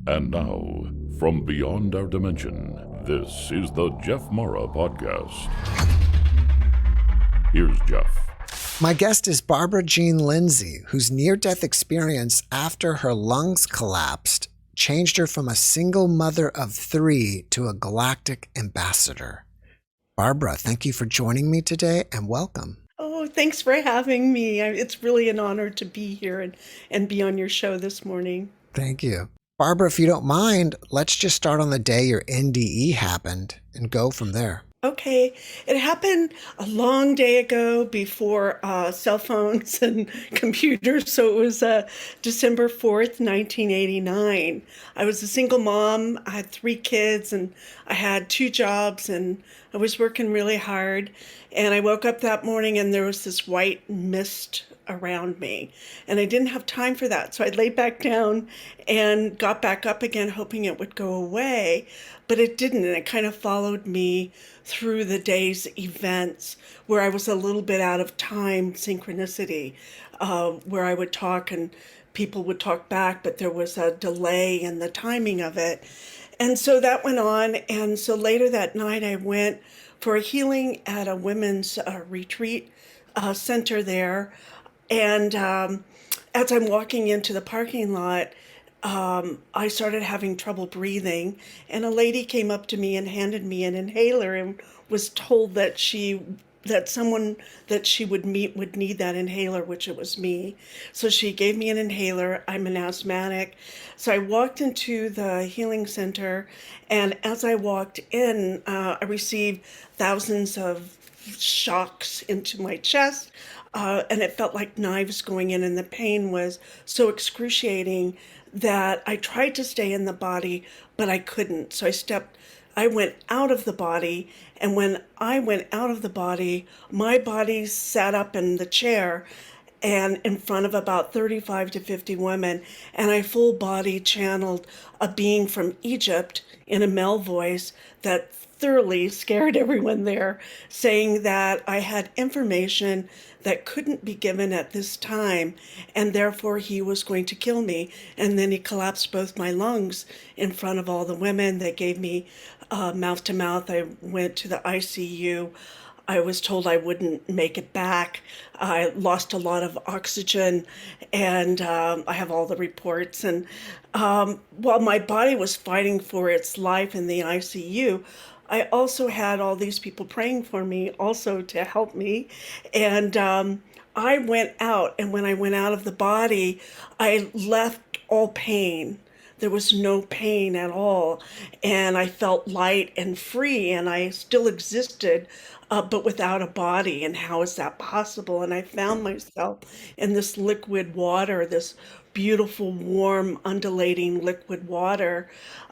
And now, from beyond our dimension, this is the JeffMara podcast. Here's Jeff. My guest is Barbara Jean Lindsay, whose near-death experience after her lungs collapsed changed her from a single mother of three to a Galactic Ambassador. Barbara, thank you for joining me today and welcome. Oh, thanks for having me. It's really an honor to be here and be on your show this morning. Thank you. Barbara, if you don't mind, let's just start on the day your NDE happened and go from there. Okay, it happened a long day ago before cell phones and computers, so it was December 4th, 1989. I was a single mom, I had 3 kids, and I had 2 jobs, and I was working really hard, and I woke up that morning and there was this white mist around me, and I didn't have time for that, so I laid back down and got back up again hoping it would go away, but it didn't, and it kind of followed me through the day's events where I was a little bit out of time synchronicity, where I would talk and people would talk back, but there was a delay in the timing of it. And so that went on, and so later that night I went for a healing at a women's retreat center there. And as I'm walking into the parking lot, I started having trouble breathing, and a lady came up to me and handed me an inhaler and was told that someone that she would meet would need that inhaler, which it was me. So she gave me an inhaler. I'm an asthmatic. So I walked into the healing center, and as I walked in, I received thousands of shocks into my chest, and it felt like knives going in, and the pain was so excruciating that I tried to stay in the body, but I couldn't. So I went out of the body, and when I went out of the body, my body sat up in the chair and in front of about 35 to 50 women, and I full body channeled a being from Egypt in a male voice that thoroughly scared everyone there, saying that I had information that couldn't be given at this time, and therefore he was going to kill me. And then he collapsed both my lungs in front of all the women. They gave me mouth to mouth. I went to the ICU. I was told I wouldn't make it back. I lost a lot of oxygen, and I have all the reports. And while my body was fighting for its life in the ICU, I also had all these people praying for me also to help me. And I went out, and when I went out of the body, I left all pain. There was no pain at all. And I felt light and free, and I still existed, but without a body. And how is that possible? And I found myself in this liquid water, this beautiful, warm, undulating liquid water.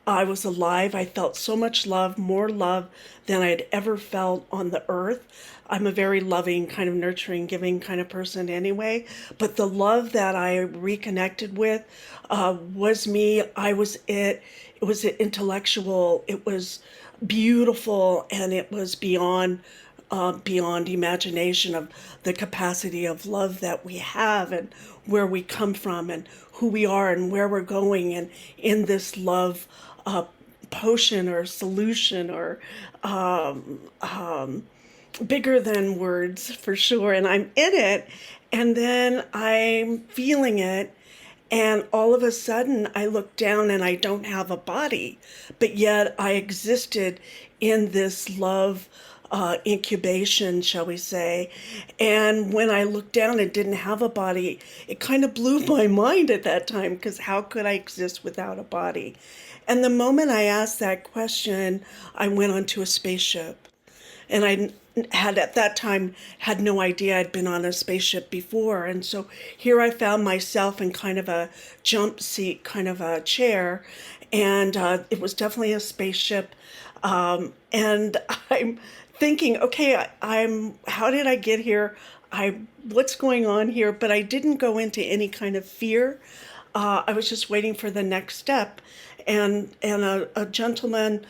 I was alive. I felt so much love, more love than I'd ever felt on the earth. I'm a very loving, kind of nurturing, giving kind of person anyway. But the love that I reconnected with was me. I was it. It was intellectual. It was beautiful, and it was beyond imagination of the capacity of love that we have and where we come from and who we are and where we're going, and in this love potion or solution or bigger than words for sure. And I'm in it, and then I'm feeling it, and all of a sudden I look down and I don't have a body, but yet I existed in this love incubation, shall we say. And when I looked down and didn't have a body, it kind of blew my mind at that time, because how could I exist without a body? And the moment I asked that question, I went onto a spaceship. And I had at that time had no idea I'd been on a spaceship before. And so here I found myself in kind of a jump seat, kind of a chair. And it was definitely a spaceship. And I'm thinking, okay, how did I get here? What's going on here? But I didn't go into any kind of fear. I was just waiting for the next step. And a gentleman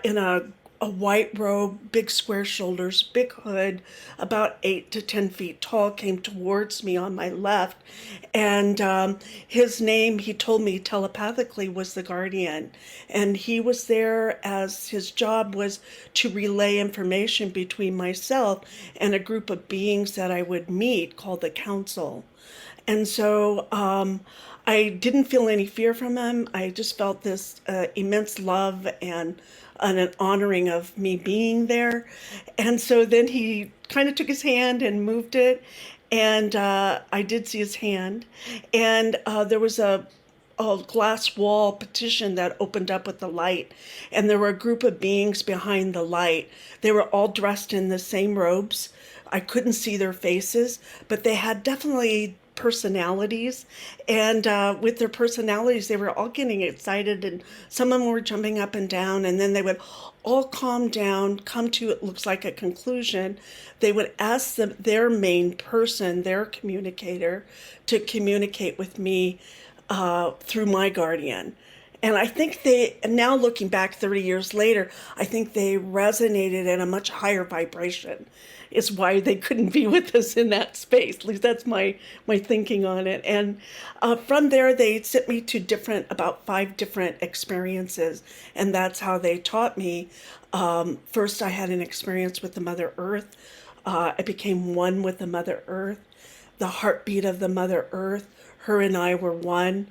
in a a white robe, big square shoulders, big hood, about 8 to 10 feet tall, came towards me on my left. And his name, he told me telepathically, was the Guardian. And he was there as his job was to relay information between myself and a group of beings that I would meet called the Council. And so I didn't feel any fear from him. I just felt this immense love and an honoring of me being there. And so then he kind of took his hand and moved it. And I did see his hand. And there was a glass wall partition that opened up with the light. And there were a group of beings behind the light. They were all dressed in the same robes. I couldn't see their faces, but they had definitely personalities, and with their personalities they were all getting excited, and some of them were jumping up and down, and then they would all calm down, come to, it looks like, a conclusion. They would ask their main person, their communicator, to communicate with me through my guardian. And I think they, now looking back 30 years later, I think they resonated in a much higher vibration. Is why they couldn't be with us in that space. At least that's my thinking on it. And from there, they sent me to about 5 different experiences. And that's how they taught me. First, I had an experience with the Mother Earth. I became one with the Mother Earth, the heartbeat of the Mother Earth. Her and I were one.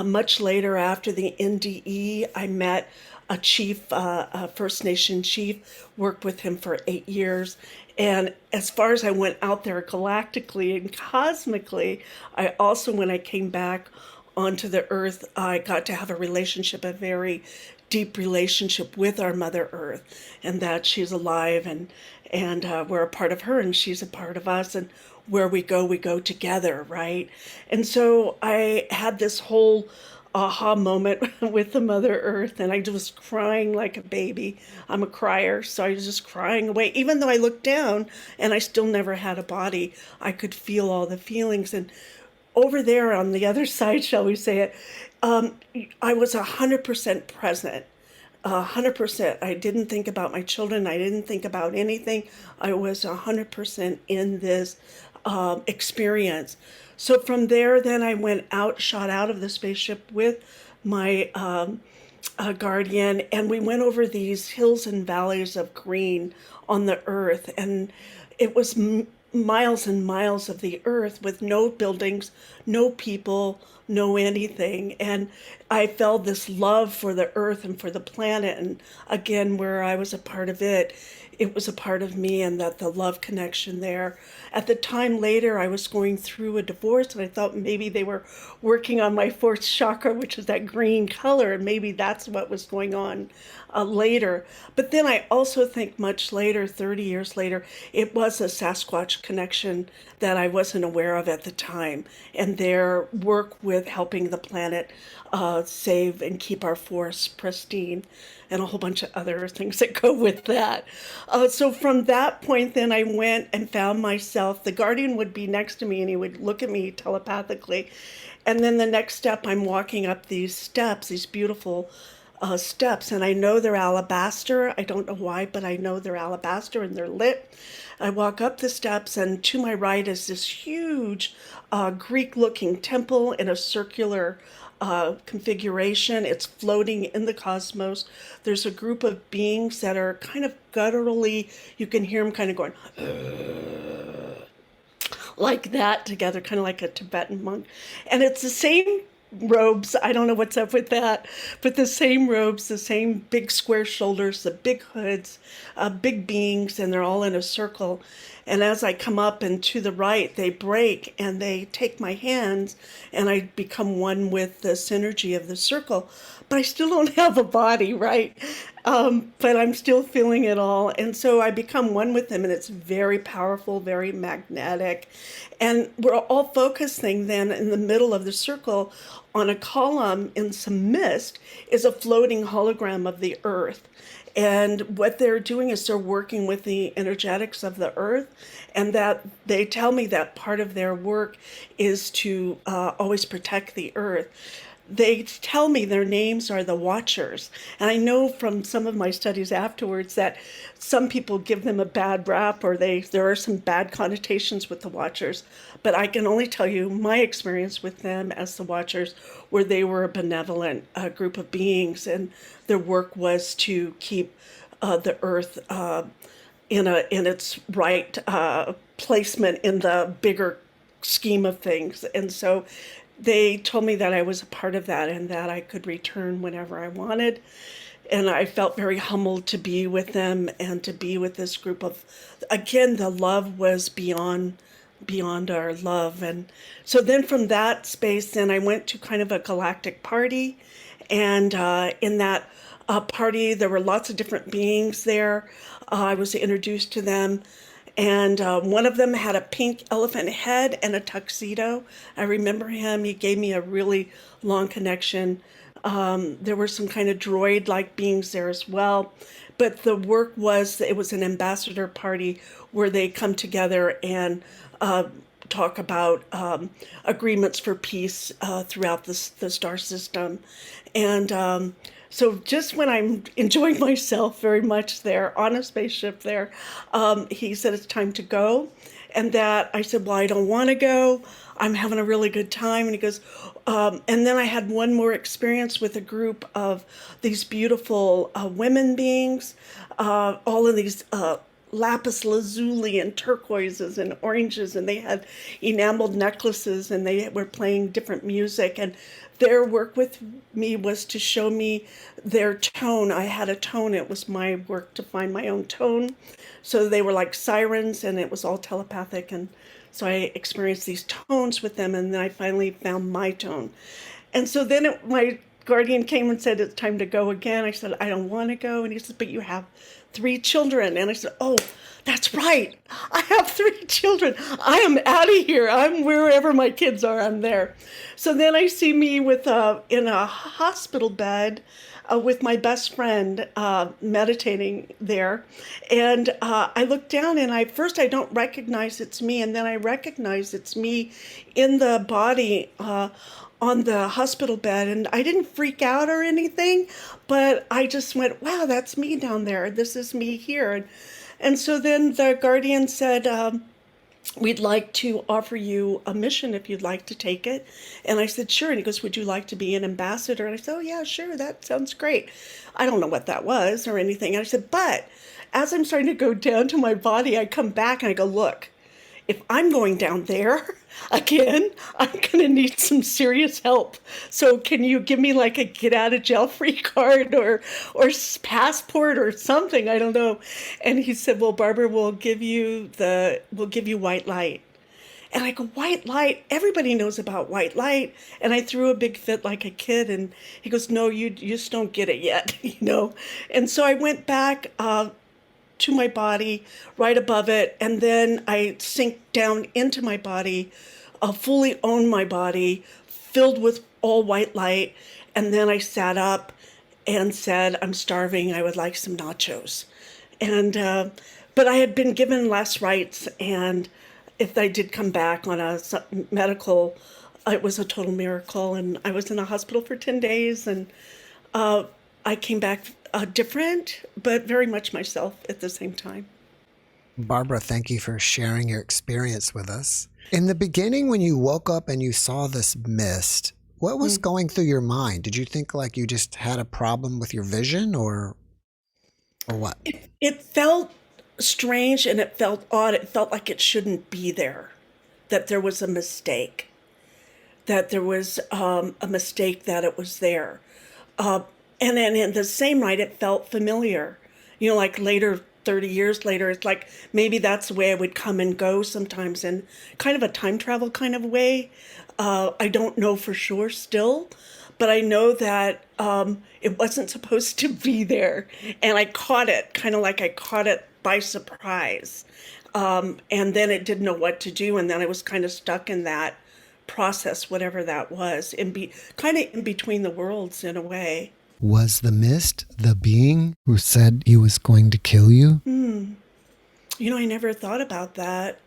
Much later, after the NDE, I met a chief, a First Nation chief, worked with him for 8 years. And as far as I went out there galactically and cosmically, I also, when I came back onto the Earth, I got to have a relationship, a very deep relationship with our Mother Earth, and that she's alive, and we're a part of her, and she's a part of us, and where we go together, right? And so I had this whole aha moment with the Mother Earth, and I was crying like a baby. I'm a crier, so I was just crying away. Even though I looked down and I still never had a body, I could feel all the feelings. And over there on the other side, shall we say it, I was 100% present. 100%. I didn't think about my children. I didn't think about anything. I was 100% in this experience. So from there, then I went out, shot out of the spaceship with my guardian, and we went over these hills and valleys of green on the Earth, and it was miles and miles of the Earth with no buildings, no people, no anything. And I felt this love for the Earth and for the planet, and again, where I was a part of it, it was a part of me, and that the love connection there. At the time later, I was going through a divorce, and I thought maybe they were working on my fourth chakra, which is that green color, and maybe that's what was going on later. But then I also think much later, 30 years later, it was a Sasquatch connection that I wasn't aware of at the time, and their work with helping the planet save and keep our forests pristine, and a whole bunch of other things that go with that. So from that point, then I went and found myself, the guardian would be next to me and he would look at me telepathically. And then the next step, I'm walking up these steps, these beautiful steps, and I know they're alabaster. I don't know why, but I know they're alabaster and they're lit. I walk up the steps, and to my right is this huge Greek-looking temple in a circular configuration. It's floating in the cosmos. There's a group of beings that are kind of gutturally, you can hear them kind of going like that together, kind of like a Tibetan monk. And it's the same robes. I don't know what's up with that, but the same robes, the same big square shoulders, the big hoods, big beings, and they're all in a circle. And as I come up and to the right, they break and they take my hands, and I become one with the synergy of the circle. But I still don't have a body, right? But I'm still feeling it all. And so I become one with them, and it's very powerful, very magnetic. And we're all focusing then in the middle of the circle on a column in some mist is a floating hologram of the Earth. And what they're doing is they're working with the energetics of the Earth, and that they tell me that part of their work is to always protect the Earth. they tell me their names are the Watchers. And I know from some of my studies afterwards that some people give them a bad rap, or there are some bad connotations with the Watchers. But I can only tell you my experience with them as the Watchers, where they were a benevolent group of beings, and their work was to keep the earth in its right placement in the bigger scheme of things. And so they told me that I was a part of that and that I could return whenever I wanted. And I felt very humbled to be with them and to be with this group of, again, the love was beyond our love. And so then from that space, then I went to kind of a galactic party. And in that party, there were lots of different beings there. I was introduced to them. And one of them had a pink elephant head and a tuxedo. I remember him. He gave me a really long connection. There were some kind of droid-like beings there as well. But the work was, it was an ambassador party where they come together and talk about agreements for peace throughout the star system. And so just when I'm enjoying myself very much there on a spaceship there, he said it's time to go. And that I said, well, I don't want to go. I'm having a really good time. And he goes, and then I had one more experience with a group of these beautiful women beings, all in these lapis lazuli and turquoises and oranges, and they had enameled necklaces, and they were playing different music. And their work with me was to show me their tone. I had a tone. It was my work to find my own tone. So they were like sirens, and it was all telepathic. And so I experienced these tones with them, and then I finally found my tone. And so then my guardian came and said, it's time to go again. I said, I don't want to go. And he said, but you have 3 children. And I said, oh, that's right. I have 3 children. I am out of here. I'm wherever my kids are, I'm there. So then I see me with in a hospital bed with my best friend meditating there. And I look down, and first I don't recognize it's me. And then I recognize it's me in the body on the hospital bed. And I didn't freak out or anything, but I just went, wow, that's me down there. This is me here. And so then the guardian said, we'd like to offer you a mission if you'd like to take it. And I said, sure. And he goes, would you like to be an ambassador? And I said, oh, yeah, sure. That sounds great. I don't know what that was or anything. And I said, but as I'm starting to go down to my body, I come back and I go, look, if I'm going down there again, I'm going to need some serious help. So can you give me like a get out of jail free card or passport or something? I don't know. And he said, well, Barbara, we'll give you white light. And I go, white light? Everybody knows about white light. And I threw a big fit like a kid. And he goes, no, you just don't get it yet, And so I went back to my body, right above it, and then I sink down into my body, fully own my body, filled with all white light, and then I sat up and said, I'm starving, I would like some nachos. And but I had been given last rites, and if I did come back on a medical, it was a total miracle, and I was in a hospital for 10 days, and I came back different, but very much myself at the same time. Barbara, thank you for sharing your experience with us. In the beginning, when you woke up and you saw this mist, what was going through your mind? Did you think like you just had a problem with your vision or what? It felt strange and it felt odd. It felt like it shouldn't be there, that there was a mistake, that there was a mistake that it was there. And then in the same night, it felt familiar. Like later, 30 years later, it's like maybe that's the way I would come and go sometimes in kind of a time travel kind of way. I don't know for sure still, but I know that it wasn't supposed to be there. And I caught it, kind of like I caught it by surprise. And then it didn't know what to do. And then I was kind of stuck in that process, whatever that was, kind of in between the worlds in a way. Was the mist the being who said he was going to kill you? I never thought about that.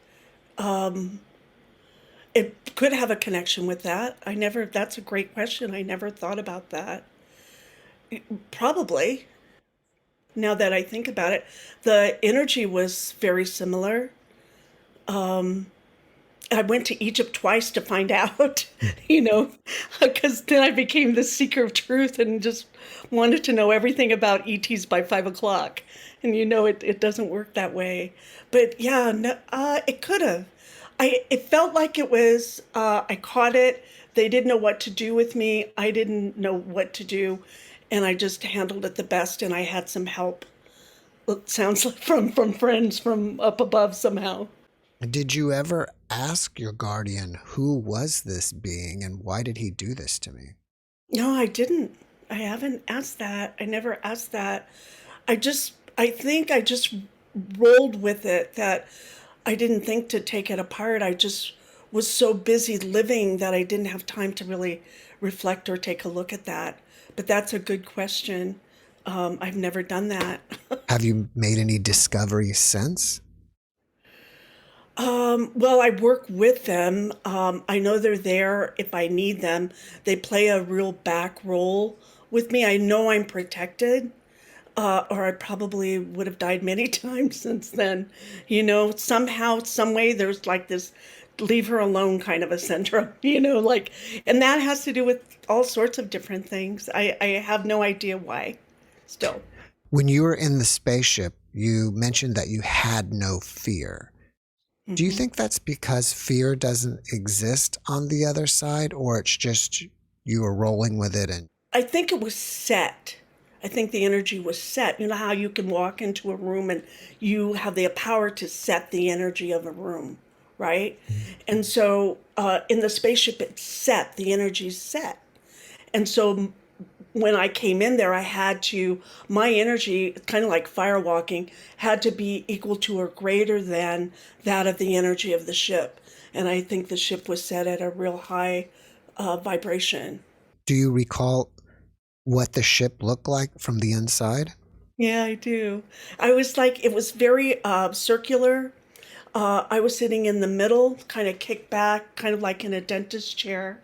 It could have a connection with that. That's a great question. I never thought about that. Probably, now that I think about it, the energy was very similar. I went to Egypt twice to find out, because then I became the seeker of truth and just wanted to know everything about ETs by 5 o'clock. And it doesn't work that way. But yeah, no, it could have. It felt like it was, I caught it. They didn't know what to do with me. I didn't know what to do. And I just handled it the best. And I had some help. It sounds like from friends from up above somehow. Did you ever ask your guardian who was this being and why did he do this to me? No, I didn't. I haven't asked that. I never asked that. I think I just rolled with it, that I didn't think to take it apart. I just was so busy living that I didn't have time to really reflect or take a look at that. But that's a good question. I've never done that. Have you made any discoveries since? Well, I work with them. I know they're there if I need them. They play a real back role with me. I know I'm protected, or I probably would have died many times since then. Somehow, some way, there's like this leave her alone kind of a syndrome, and that has to do with all sorts of different things. I have no idea why still. When you were in the spaceship, you mentioned that you had no fear. Do you think that's because fear doesn't exist on the other side, or it's just you were rolling with it? And I think it was set. I think the energy was set. You know how you can walk into a room and you have the power to set the energy of a room, right? And so in the spaceship, it's set. The energy's set. And so when I came in there, my energy, kind of like firewalking, had to be equal to or greater than that of the energy of the ship. And I think the ship was set at a real high vibration. do you recall what the ship looked like from the inside? Yeah, I do. It was very circular. I was sitting in the middle, kind of kicked back, kind of like in a dentist chair.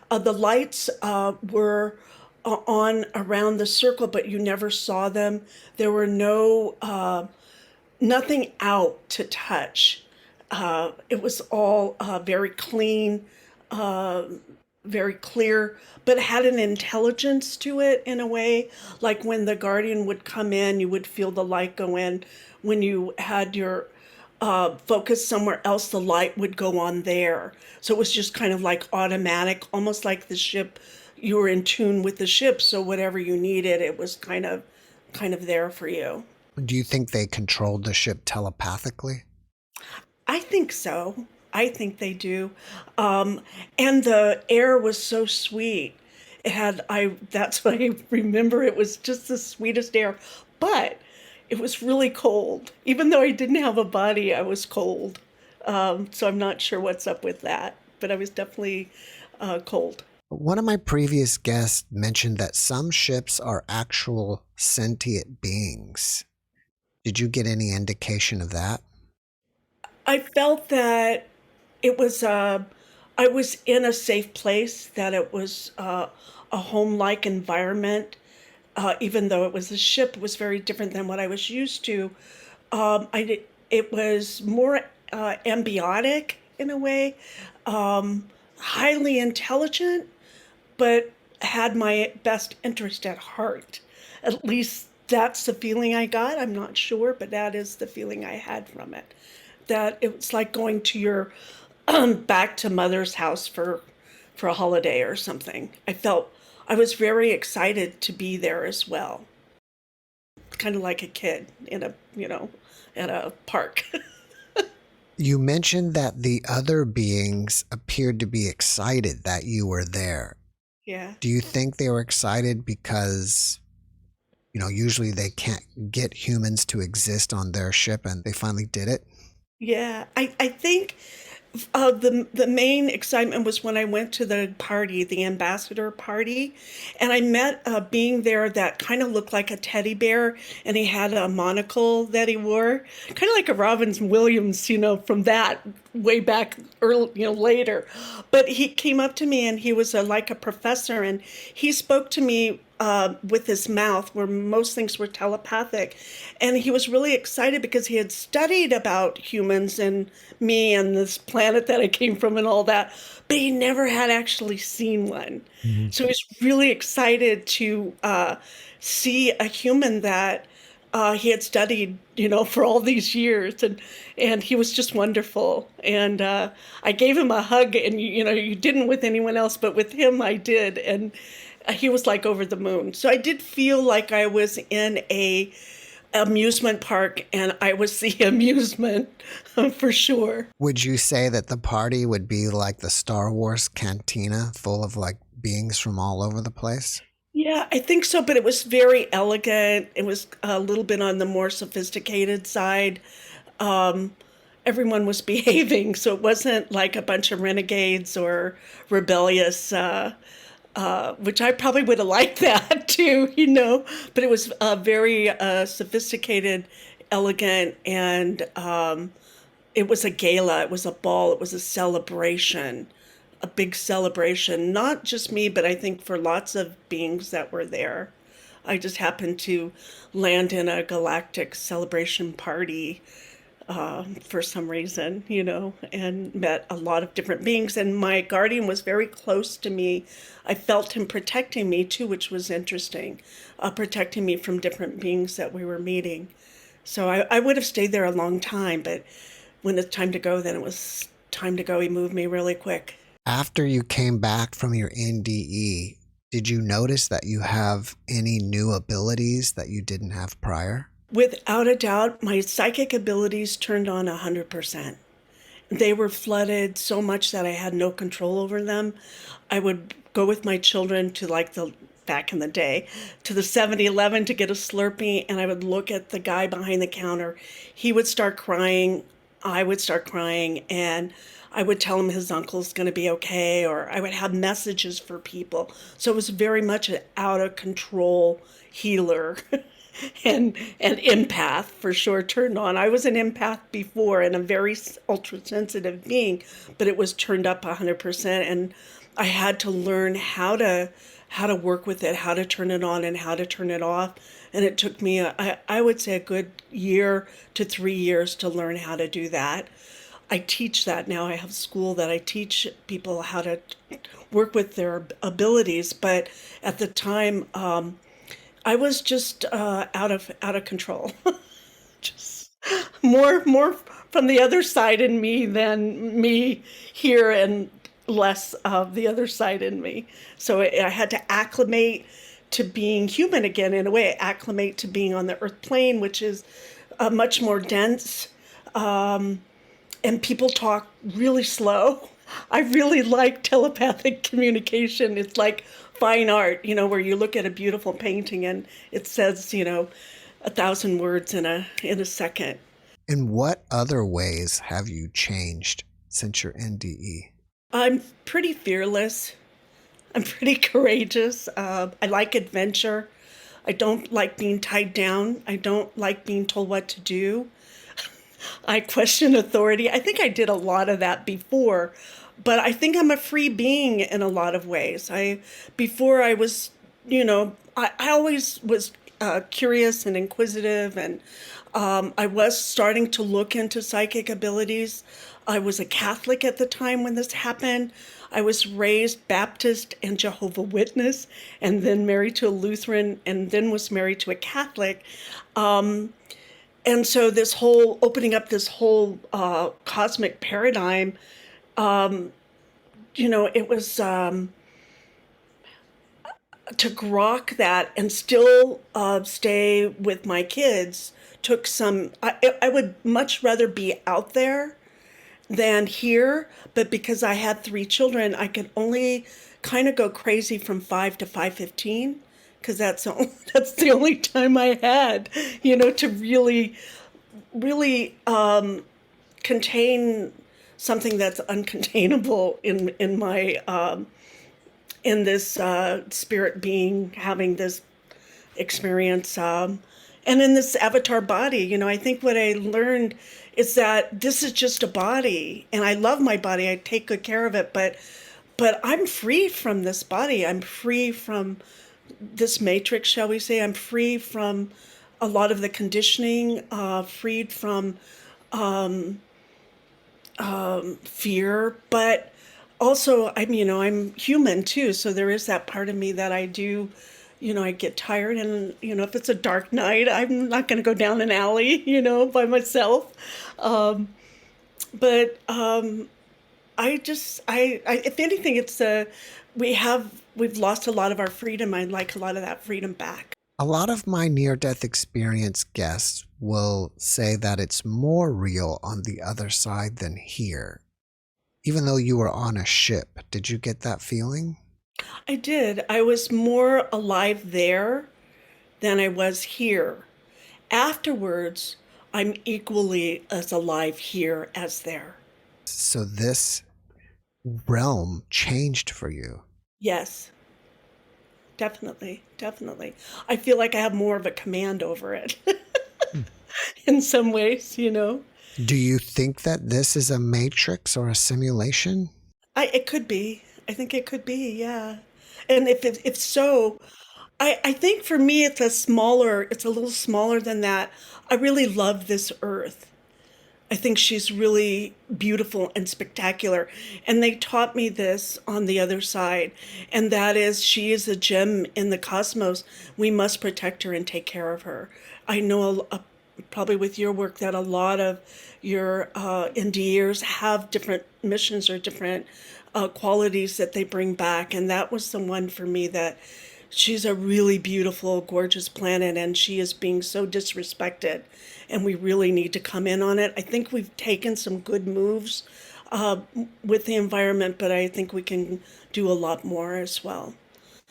The lights were on around the circle, but you never saw them. There were nothing out to touch. It was all very clean, very clear, but had an intelligence to it in a way. Like when the guardian would come in, you would feel the light go in. When you had your focus somewhere else, the light would go on there. So it was just kind of like automatic, almost like the ship. You were in tune with the ship, so whatever you needed, it was kind of there for you. Do you think they controlled the ship telepathically? I think so. I think they do. And the air was so sweet. That's what I remember. It was just the sweetest air, but it was really cold. Even though I didn't have a body, I was cold. So I'm not sure what's up with that, but I was definitely cold. One of my previous guests mentioned that some ships are actual sentient beings. Did you get any indication of that? I felt that it was I was in a safe place, that it was a home-like environment. Even though it was a ship, it was very different than what I was used to. It was more ambiotic in a way, highly intelligent, but had my best interest at heart. At least that's the feeling I got. I'm not sure, but that is the feeling I had from it. That it was like going to your back to mother's house for a holiday or something. I was very excited to be there as well. Kind of like a kid at a park. You mentioned that the other beings appeared to be excited that you were there. Yeah. Do you think they were excited because, usually they can't get humans to exist on their ship and they finally did it? Yeah. I think The main excitement was when I went to the party, the ambassador party, and I met a being there that kind of looked like a teddy bear, and he had a monocle that he wore, kind of like a Robin Williams, from that way back early, later. But he came up to me, and he was like a professor, and he spoke to me with his mouth, where most things were telepathic. And he was really excited because he had studied about humans and me and this planet that I came from and all that, but he never had actually seen one. Mm-hmm. So he's really excited to see a human that he had studied, for all these years, and he was just wonderful. And I gave him a hug, and you didn't with anyone else, but with him I did, and he was like over the moon. So I did feel like I was in a amusement park, and I was the amusement for sure. Would you say that the party would be like the Star Wars cantina, full of like beings from all over the place? Yeah, I think so, but it was very elegant. It was a little bit on the more sophisticated side. Everyone was behaving, so it wasn't like a bunch of renegades or rebellious, which I probably would have liked that too, but it was very sophisticated, elegant, and it was a gala, it was a ball, it was a celebration. A big celebration, not just me, but I think for lots of beings that were there. I just happened to land in a galactic celebration party for some reason, and met a lot of different beings. And my guardian was very close to me. I felt him protecting me too, which was interesting, protecting me from different beings that we were meeting. So I would have stayed there a long time, but when it's time to go, then it was time to go. He moved me really quick. After you came back from your NDE, did you notice that you have any new abilities that you didn't have prior? Without a doubt, my psychic abilities turned on 100%. They were flooded so much that I had no control over them. I would go with my children to back in the day, to the 7-Eleven to get a Slurpee, and I would look at the guy behind the counter. He would start crying, I would start crying, and I would tell him his uncle's going to be okay, or I would have messages for people. So it was very much an out-of-control healer and empath for sure turned on. I was an empath before and a very ultra-sensitive being, but it was turned up 100%, and I had to learn how to work with it, how to turn it on and how to turn it off. And it took me, I would say, a good year to 3 years to learn how to do that. I teach that now. I have a school that I teach people how to work with their abilities. But at the time, I was just out of control. Just more from the other side in me than me here, and less of the other side in me. So I had to acclimate to being human again, in a way, acclimate to being on the earth plane, which is much more dense. And people talk really slow. I really like telepathic communication. It's like fine art, where you look at a beautiful painting and it says, 1,000 words in a second. In what other ways have you changed since your NDE? I'm pretty fearless. I'm pretty courageous. I like adventure. I don't like being tied down. I don't like being told what to do. I question authority. I think I did a lot of that before, but I think I'm a free being in a lot of ways. Before I was, I always was curious and inquisitive, and I was starting to look into psychic abilities. I was a Catholic at the time when this happened. I was raised Baptist and Jehovah's Witness, and then married to a Lutheran, and then was married to a Catholic. And so this whole opening up this whole cosmic paradigm, it was to grok that and still stay with my kids took some. I would much rather be out there than here, but because I had 3 children, I could only kind of go crazy from 5 to 5:15. Because that's the only time I had, to really contain something that's uncontainable in my in this spirit being having this experience, and in this avatar body. I think what I learned is that this is just a body, and I love my body. I take good care of it, but I'm free from this body. I'm free from this matrix, shall we say. I'm free from a lot of the conditioning, freed from fear, but also I'm human too. So there is that part of me that I do, I get tired, and if it's a dark night, I'm not going to go down an alley, by myself. But if anything, it's we've lost a lot of our freedom. I'd like a lot of that freedom back. A lot of my near-death experience guests will say that it's more real on the other side than here. Even though you were on a ship, did you get that feeling? I did. I was more alive there than I was here. Afterwards, I'm equally as alive here as there. So this realm changed for you. Yes, definitely. I feel like I have more of a command over it in some ways. Do you think that this is a matrix or a simulation? It could be. I think it could be, yeah. And if so, I think for me it's a little smaller than that. I really love this earth. I think she's really beautiful and spectacular. And they taught me this on the other side. And that is, she is a gem in the cosmos. We must protect her and take care of her. I know probably with your work that a lot of your NDEers have different missions or different qualities that they bring back. And that was the one for me, that she's a really beautiful, gorgeous planet, and she is being so disrespected, and we really need to come in on it. I think we've taken some good moves with the environment, but I think we can do a lot more as well.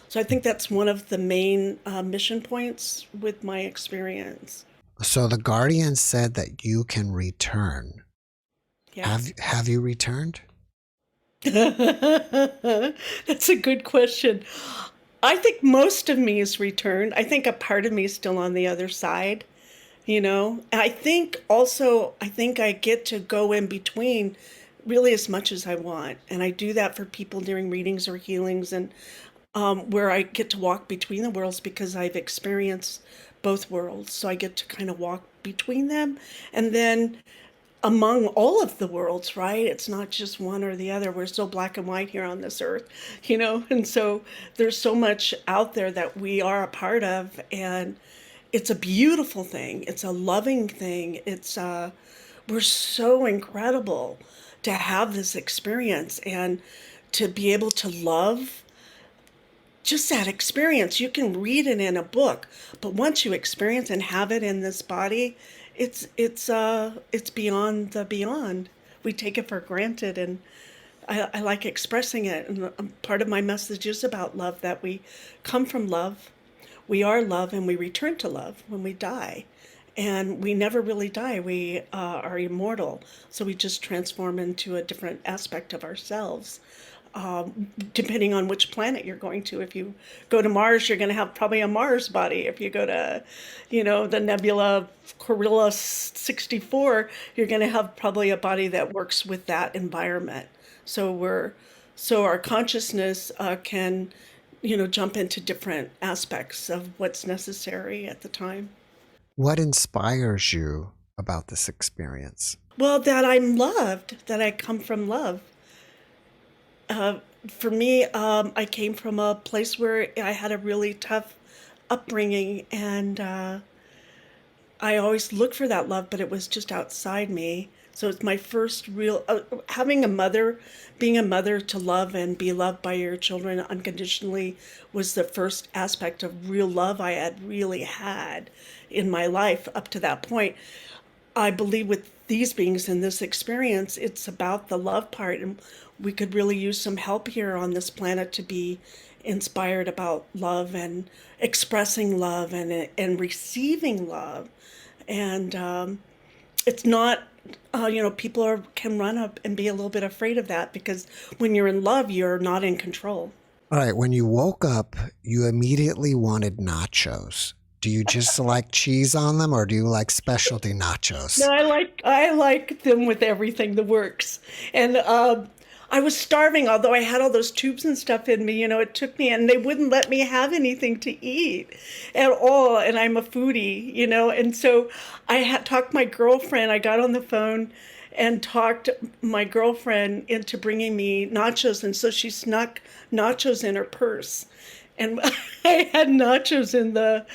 So I think that's one of the main mission points with my experience. So the Guardian said that you can return. Yeah. Have you returned? That's a good question. I think most of me is returned. I think a part of me is still on the other side, And I think I get to go in between really as much as I want. And I do that for people during readings or healings, and where I get to walk between the worlds because I've experienced both worlds. So I get to kind of walk between them. And then among all of the worlds, right? It's not just one or the other. We're so black and white here on this earth, and so there's so much out there that we are a part of, and it's a beautiful thing. It's a loving thing. We're so incredible to have this experience and to be able to love. Just that experience, you can read it in a book, but once you experience and have it in this body, it's beyond the beyond. We take it for granted, and I like expressing it. And part of my message is about love, that we come from love, we are love, and we return to love when we die. And we never really die. We are immortal, so we just transform into a different aspect of ourselves. Depending on which planet you're going to. If you go to Mars, you're going to have probably a Mars body. If you go to, the nebula Corilla 64, you're going to have probably a body that works with that environment. So our consciousness can, jump into different aspects of what's necessary at the time. What inspires you about this experience? Well, that I'm loved, that I come from love. For me, I came from a place where I had a really tough upbringing, and I always looked for that love, but it was just outside me. So it's my first real, having a mother, being a mother to love and be loved by your children unconditionally was the first aspect of real love I had really had in my life up to that point. I believe with these beings in this experience, it's about the love part, and we could really use some help here on this planet to be inspired about love and expressing love and receiving love. And it's not people can run up and be a little bit afraid of that, because when you're in love, you're not in control. All right, when you woke up, you immediately wanted nachos. Do you just like cheese on them, or do you like specialty nachos? No, I like them with everything, the works. And I was starving, although I had all those tubes and stuff in me. It took me, and they wouldn't let me have anything to eat at all. And I'm a foodie, and so I had talked my girlfriend. I got on the phone and talked my girlfriend into bringing me nachos, and so she snuck nachos in her purse, and I had nachos in the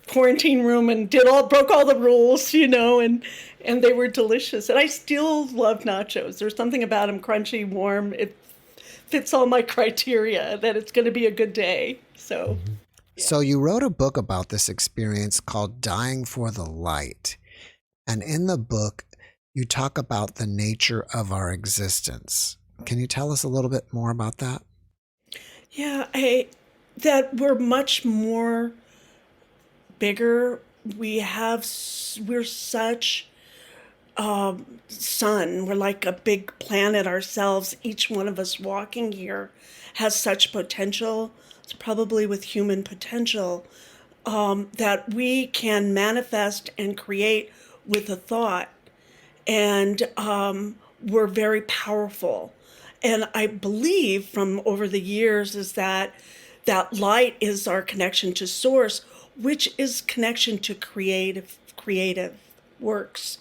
quarantine room and broke all the rules, and they were delicious. And I still love nachos. There's something about them, crunchy, warm. It fits all my criteria that it's going to be a good day. So, So you wrote a book about this experience called Dying for the Light. And in the book, you talk about the nature of our existence. Can you tell us a little bit more about that? yeah, that we're much more bigger. We're such sun. We're like a big planet ourselves. Each one of us walking here has such potential. It's probably with human potential, that we can manifest and create with a thought. And we're very powerful. And I believe from over the years is that light is our connection to source, which is connection to creative works,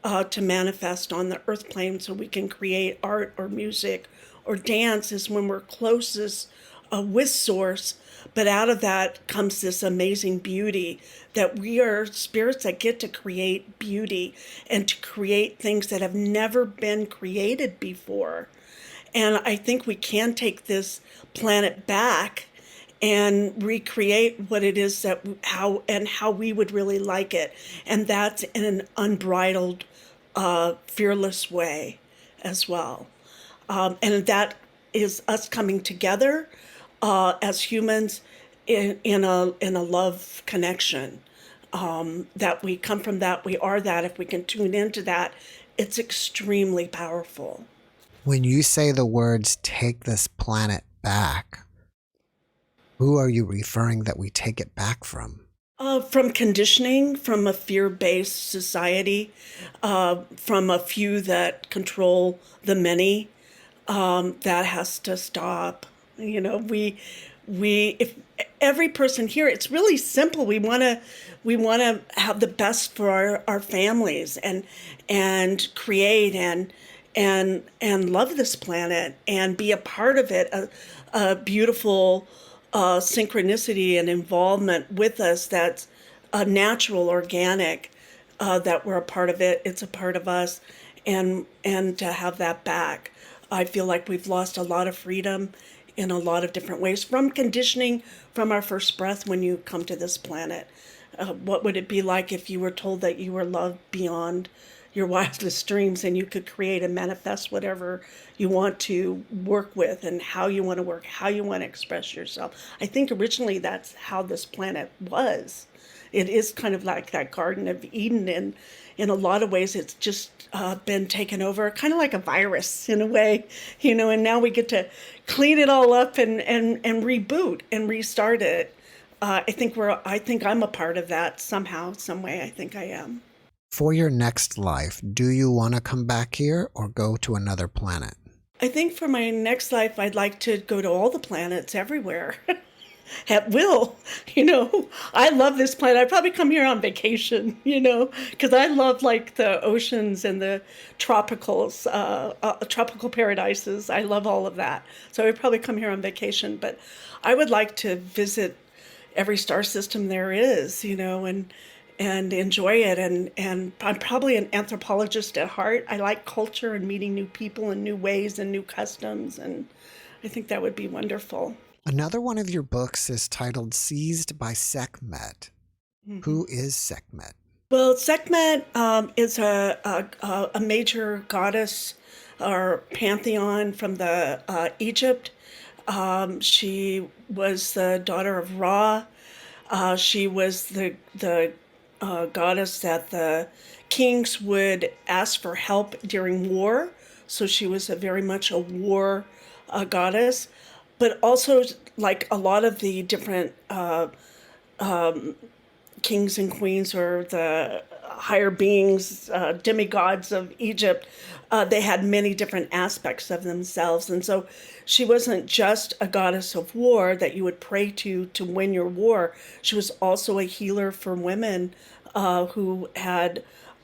to manifest on the earth plane, so we can create art or music or dance is when we're closest with source. But out of that comes this amazing beauty, that we are spirits that get to create beauty and to create things that have never been created before. And I think we can take this planet back and recreate what it is how we would really like it. And that's in an unbridled, fearless way as well. And that is us coming together as humans in a love connection. That we come from that, we are that. If we can tune into that, it's extremely powerful. When you say the words "take this planet back," who are you referring that we take it back from? From conditioning, from a fear-based society, from a few that control the many. That has to stop. If every person here, it's really simple. We want to have the best for our families and create and love this planet and be a part of it, a beautiful synchronicity and involvement with us that's natural, organic, that we're a part of it. It's a part of us, and to have that back. I feel like we've lost a lot of freedom in a lot of different ways, from conditioning from our first breath when you come to this planet. What would it be like if you were told that you were loved beyond your wildest dreams and you could create and manifest whatever you want to work with and how you want to work, how you want to express yourself? I think originally that's how this planet was. It is kind of like that Garden of Eden, and in a lot of ways it's just been taken over, kind of like a virus in a way, and now we get to clean it all up and reboot and restart it. I think I'm a part of that somehow, some way. I think I am. For your next life, do you want to come back here or go to another planet? I think for my next life, I'd like to go to all the planets everywhere. At will. I love this planet. I'd probably come here on vacation, because I love like the oceans and the tropicals, tropical paradises. I love all of that. So I'd probably come here on vacation, but I would like to visit every star system there is, and enjoy it. And I'm probably an anthropologist at heart. I like culture and meeting new people and new ways and new customs. And I think that would be wonderful. Another one of your books is titled Seized by Sekhmet. Mm-hmm. Who is Sekhmet? Well, Sekhmet is a major goddess or pantheon from the Egypt. She was the daughter of Ra. She was the goddess that the kings would ask for help during war. So she was very much a war goddess, but also like a lot of the different kings and queens or the higher beings, demigods of Egypt, they had many different aspects of themselves. And so she wasn't just a goddess of war that you would pray to win your war. She was also a healer for women who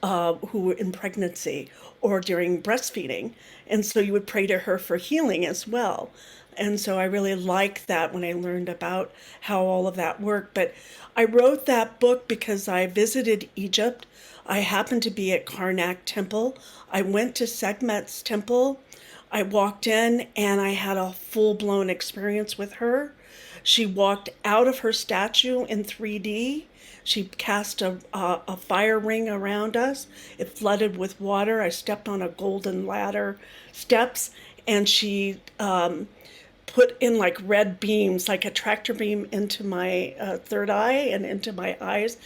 were in pregnancy or during breastfeeding. And so you would pray to her for healing as well. And so I really liked that when I learned about how all of that worked. But I wrote that book because I visited Egypt. I happened to be at Karnak Temple. I went to Sekhmet's temple. I walked in and I had a full-blown experience with her. She walked out of her statue in 3D. She cast a fire ring around us. It flooded with water. I stepped on a golden ladder steps, and she put in like red beams, like a tractor beam into my third eye and into my eyes.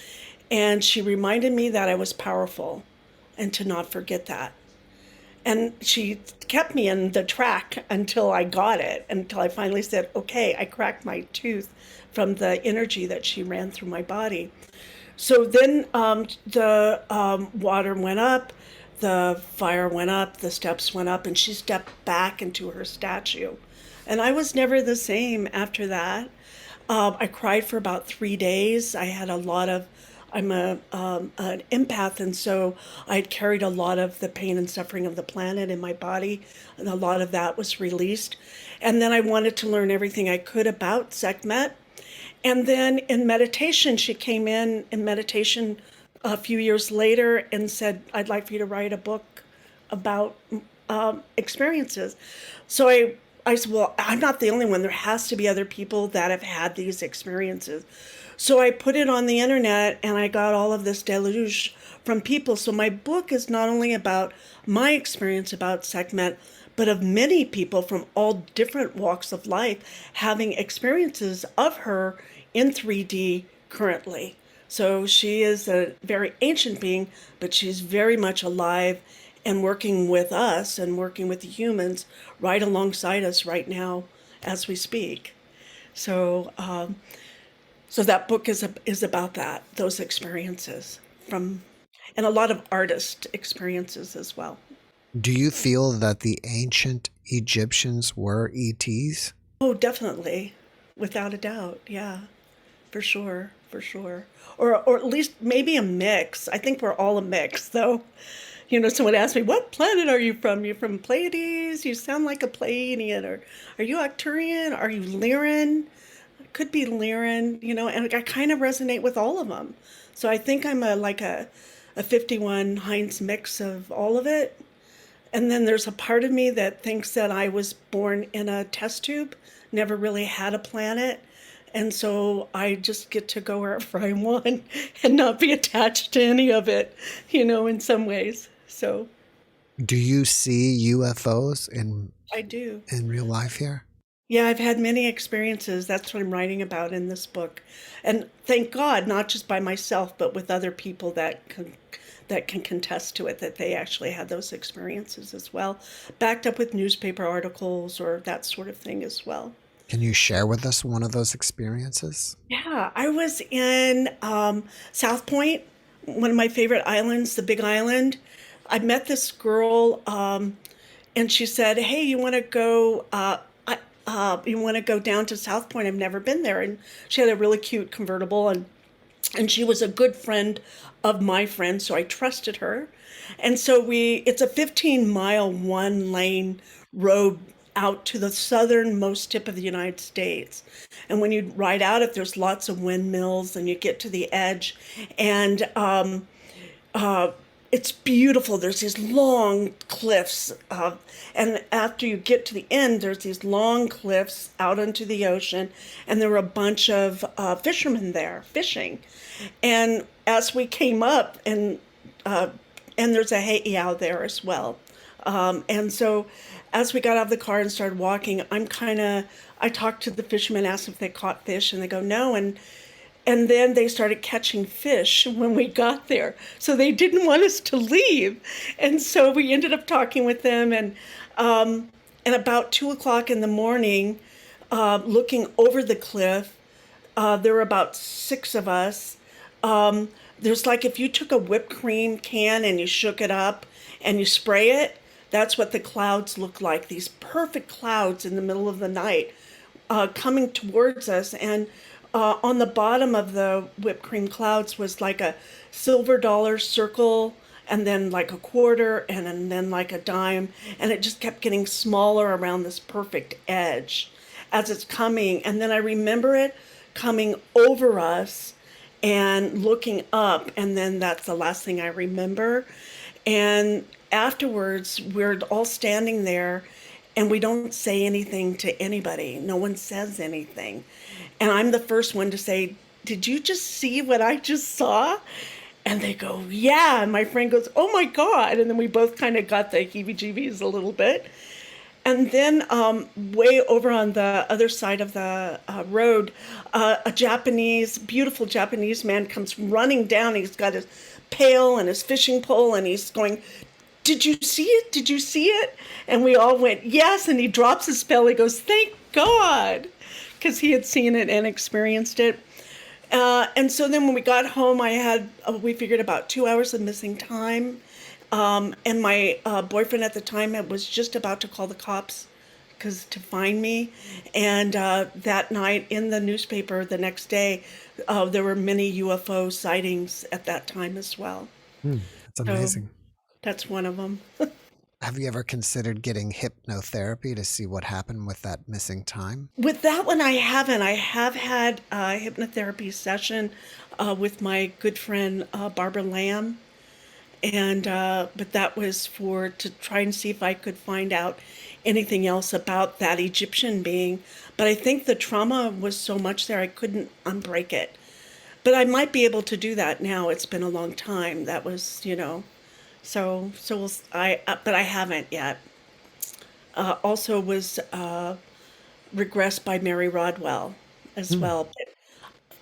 And she reminded me that I was powerful and to not forget that. And she kept me in the track until I got it, until I finally said, okay, I cracked my tooth from the energy that she ran through my body. So then the water went up, the fire went up, the steps went up, and she stepped back into her statue. And I was never the same after that. I cried for about 3 days. I had a lot of, I'm an empath, and so I had carried a lot of the pain and suffering of the planet in my body, and a lot of that was released. And then I wanted to learn everything I could about Sekhmet. And then in meditation, she came in meditation a few years later and said, I'd like for you to write a book about experiences. So I said, well, I'm not the only one. There has to be other people that have had these experiences. So I put it on the internet and I got all of this deluge from people. So my book is not only about my experience about Sekhmet, but of many people from all different walks of life having experiences of her in 3D currently. So she is a very ancient being, but she's very much alive and working with us and working with the humans right alongside us right now as we speak. So so that book is about that, those experiences from, and a lot of artist experiences as well. Do you feel that the ancient Egyptians were ETs? Oh, definitely. Without a doubt. Yeah, for sure. For sure. Or at least maybe a mix. I think we're all a mix, though. You know, someone asked me, what planet are you from? You're from Pleiades? You sound like a Pleiadian. Or are you Arcturian? Are you Lyran? Could be Lyran, you know, and I kind of resonate with all of them. So I think I'm a 51 Heinz mix of all of it. And then there's a part of me that thinks that I was born in a test tube, never really had a planet. And so I just get to go wherever I want and not be attached to any of it, you know, in some ways. So. Do you see UFOs I do. in real life here? Yeah, I've had many experiences. That's what I'm writing about in this book. And thank God, not just by myself, but with other people that can contest to it, that they actually had those experiences as well, backed up with newspaper articles or that sort of thing as well. Can you share with us one of those experiences? Yeah, I was in South Point, one of my favorite islands, the Big Island. I met this girl, and she said, "Hey, you want to go? You want to go down to South Point? I've never been there." And she had a really cute convertible, and she was a good friend of my friend, so I trusted her. And so it's a 15-mile, one-lane road out to the southernmost tip of the United States. And when you ride out it, there's lots of windmills, and you get to the edge, and it's beautiful. There's these long cliffs, and after you get to the end, there's these long cliffs out into the ocean, and there were a bunch of fishermen there fishing. And as we came up, and there's a heiau there as well. And so as we got out of the car and started walking, I talked to the fishermen, asked if they caught fish, and they go, no. And then they started catching fish when we got there. So they didn't want us to leave. And so we ended up talking with them. And about 2 o'clock in the morning, looking over the cliff, there were about 6 of us. There's like if you took a whipped cream can and you shook it up and you spray it, that's what the clouds look like. These perfect clouds in the middle of the night coming towards us. And on the bottom of the whipped cream clouds was like a silver dollar circle, and then like a quarter, and then like a dime. And it just kept getting smaller around this perfect edge as it's coming. And then I remember it coming over us and looking up. And then that's the last thing I remember. And afterwards, we're all standing there and we don't say anything to anybody. No one says anything. And I'm the first one to say, "Did you just see what I just saw?" And they go, "Yeah." And my friend goes, "Oh my God." And then we both kind of got the heebie-jeebies a little bit. And then way over on the other side of the road, a beautiful Japanese man comes running down. He's got his pail and his fishing pole, and he's going, "Did you see it? Did you see it?" And we all went, "Yes." And he drops his pail. He goes, "Thank God," because he had seen it and experienced it. And so then when we got home, we figured about 2 hours of missing time. And my boyfriend at the time was just about to call the cops to find me. And that night in the newspaper the next day, there were many UFO sightings at that time as well. That's amazing. So that's one of them. Have you ever considered getting hypnotherapy to see what happened with that missing time? With that one, I haven't. I have had a hypnotherapy session with my good friend Barbara Lamb. And but that was to try and see if I could find out anything else about that Egyptian being. But I think the trauma was so much there I couldn't unbreak it. But I might be able to do that now. It's been a long time. That was, but I haven't yet. Also was regressed by Mary Rodwell as well. But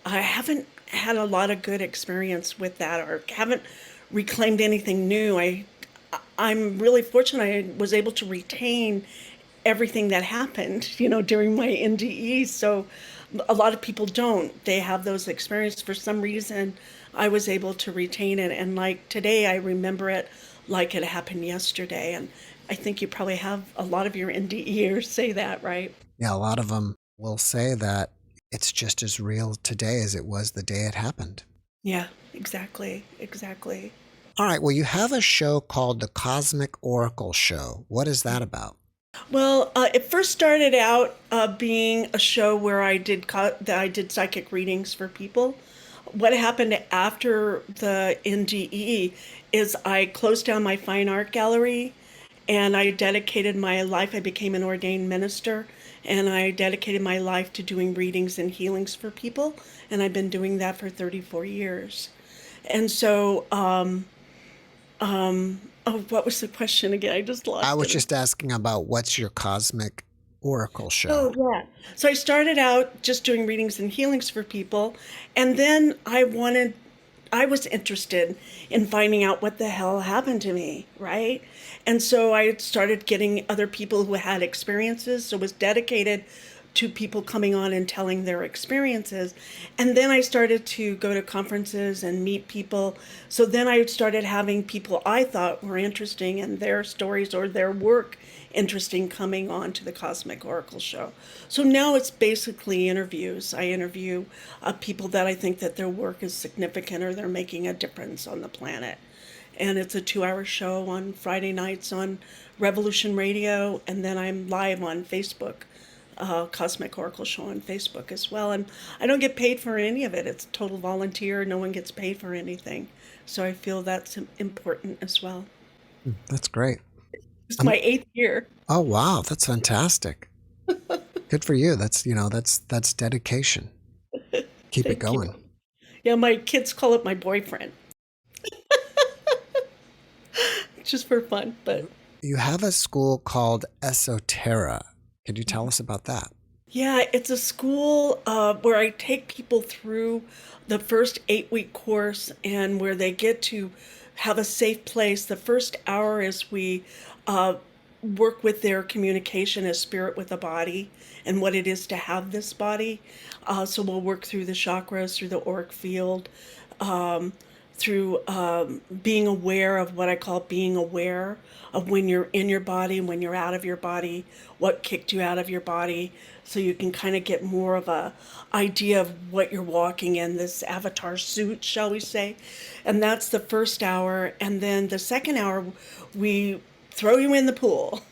I haven't had a lot of good experience with that, or haven't reclaimed anything new. I'm really fortunate I was able to retain everything that happened, during my NDE. So a lot of people don't. They have those experiences. For some reason, I was able to retain it. And like today, I remember it like it happened yesterday. And I think you probably have a lot of your NDEers say that, right? Yeah, a lot of them will say that it's just as real today as it was the day it happened. Yeah, exactly. All right, well, you have a show called the Cosmic Oracle Show. What is that about? Well, it first started out being a show where I did psychic readings for people. What happened after the NDE is I closed down my fine art gallery, and I dedicated my life. I became an ordained minister, and I dedicated my life to doing readings and healings for people. And I've been doing that for 34 years. And so, what was the question again? I just lost it. I was just asking about what's your Cosmic Oracle Show? Oh, yeah. So I started out just doing readings and healings for people. And then I was interested in finding out what the hell happened to me, right? And so I started getting other people who had experiences. So it was dedicated to people coming on and telling their experiences. And then I started to go to conferences and meet people. So then I started having people I thought were interesting and their stories or their work interesting coming on to the Cosmic Oracle Show. So now it's basically interviews. I interview people that I think that their work is significant or they're making a difference on the planet. And it's a 2-hour show on Friday nights on Revolution Radio, and then I'm live on Facebook. Cosmic Oracle Show on Facebook as well. And I don't get paid for any of it. It's total volunteer. No one gets paid for anything. So I feel that's important as well. That's great. It's my 8th year. Oh, wow. That's fantastic. Good for you. That's dedication. Keep it going. You. Yeah, my kids call it my boyfriend. Just for fun, but. You have a school called Esotera. Could you tell us about that? Yeah, it's a school where I take people through the first 8-week course and where they get to have a safe place. The first hour is we uh, work with their communication as spirit with a body and what it is to have this body. So we'll work through the chakras, through the auric field, um, through being aware of what I call being aware of when you're in your body and when you're out of your body, what kicked you out of your body, so you can kind of get more of a idea of what you're walking in, this avatar suit, shall we say. And that's the first hour. And then the second hour, we throw you in the pool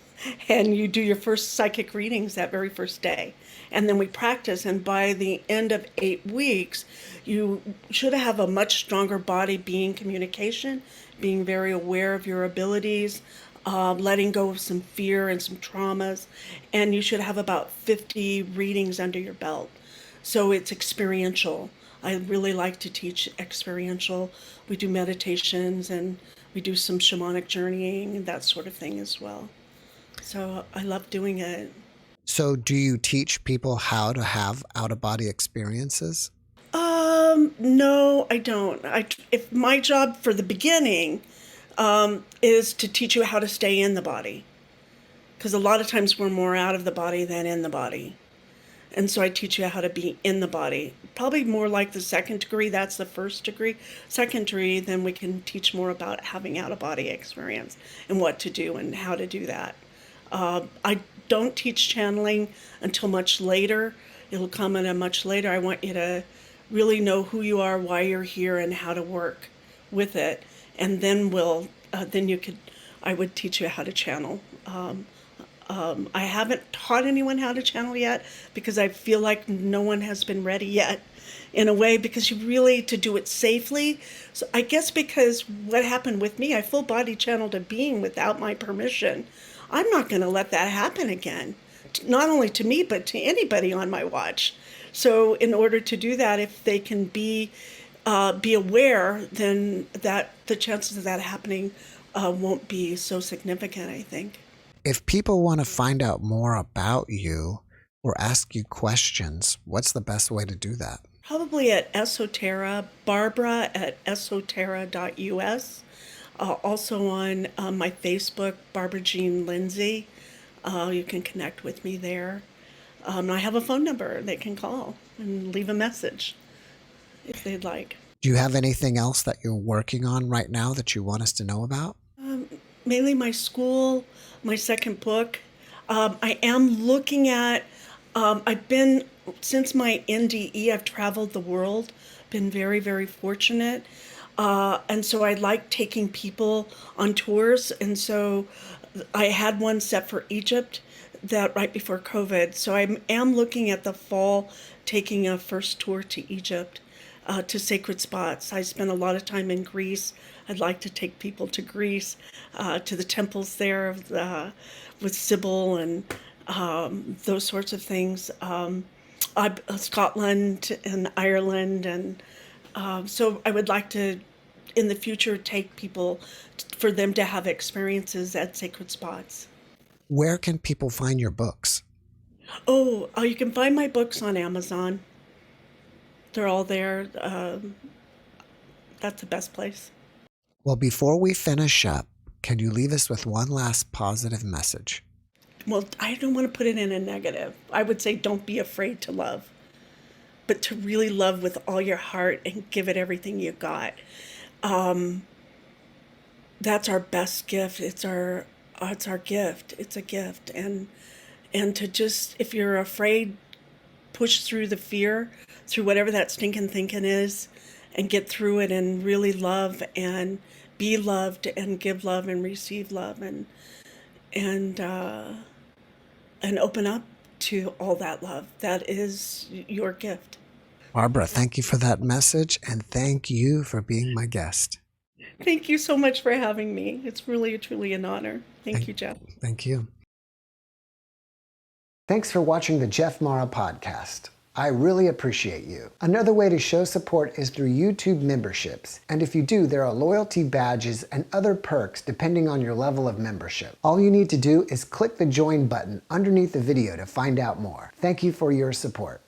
and you do your first psychic readings that very first day. And then we practice, and by the end of 8 weeks, you should have a much stronger body being communication, being very aware of your abilities, letting go of some fear and some traumas, and you should have about 50 readings under your belt. So it's experiential. I really like to teach experiential. We do meditations and we do some shamanic journeying and that sort of thing as well. So I love doing it. So do you teach people how to have out-of-body experiences? No, I don't. If my job for the beginning is to teach you how to stay in the body, because a lot of times we're more out of the body than in the body. And so I teach you how to be in the body. Probably more like the second degree. That's the first degree. Second degree, then we can teach more about having out-of-body experience and what to do and how to do that. I don't teach channeling until much later. It'll come at a much later. I want you to really know who you are, why you're here, and how to work with it. And then I would teach you how to channel. I haven't taught anyone how to channel yet because I feel like no one has been ready yet, in a way, because you really, to do it safely. So I guess because what happened with me, I full body channeled a being without my permission. I'm not going to let that happen again, not only to me, but to anybody on my watch. So in order to do that, if they can be aware, then the chances of that happening won't be so significant, I think. If people want to find out more about you or ask you questions, what's the best way to do that? Probably at Esotera, Barbara at Esotera.us. Also on my Facebook, Barbara Jean Lindsay. You can connect with me there. I have a phone number they can call and leave a message if they'd like. Do you have anything else that you're working on right now that you want us to know about? Mainly my school, my second book. I am looking at, since my NDE, I've traveled the world, been very, very fortunate. And so I like taking people on tours. And so I had one set for Egypt that right before COVID. So I am looking at the fall, taking a first tour to Egypt, to sacred spots. I spent a lot of time in Greece. I'd like to take people to Greece, to the temples there with Sybil and those sorts of things. Scotland and Ireland. And so I would like to, in the future, take people for them to have experiences at sacred spots. Where can people find your books? Oh, you can find my books on Amazon. They're all there. That's the best place. Well, before we finish up, can you leave us with one last positive message? Well, I don't want to put it in a negative. I would say don't be afraid to love, but to really love with all your heart and give it everything you got. That's our best gift. It's our gift. It's a gift. And to just, if you're afraid, push through the fear, through whatever that stinking thinking is, and get through it and really love and be loved and give love and receive love and open up to all that love. That is your gift. Barbara, thank you for that message, and thank you for being my guest. Thank you so much for having me. It's really, truly an honor. Thank you, Jeff. Thank you. Thanks for watching the JeffMara podcast. I really appreciate you. Another way to show support is through YouTube memberships. And if you do, there are loyalty badges and other perks depending on your level of membership. All you need to do is click the join button underneath the video to find out more. Thank you for your support.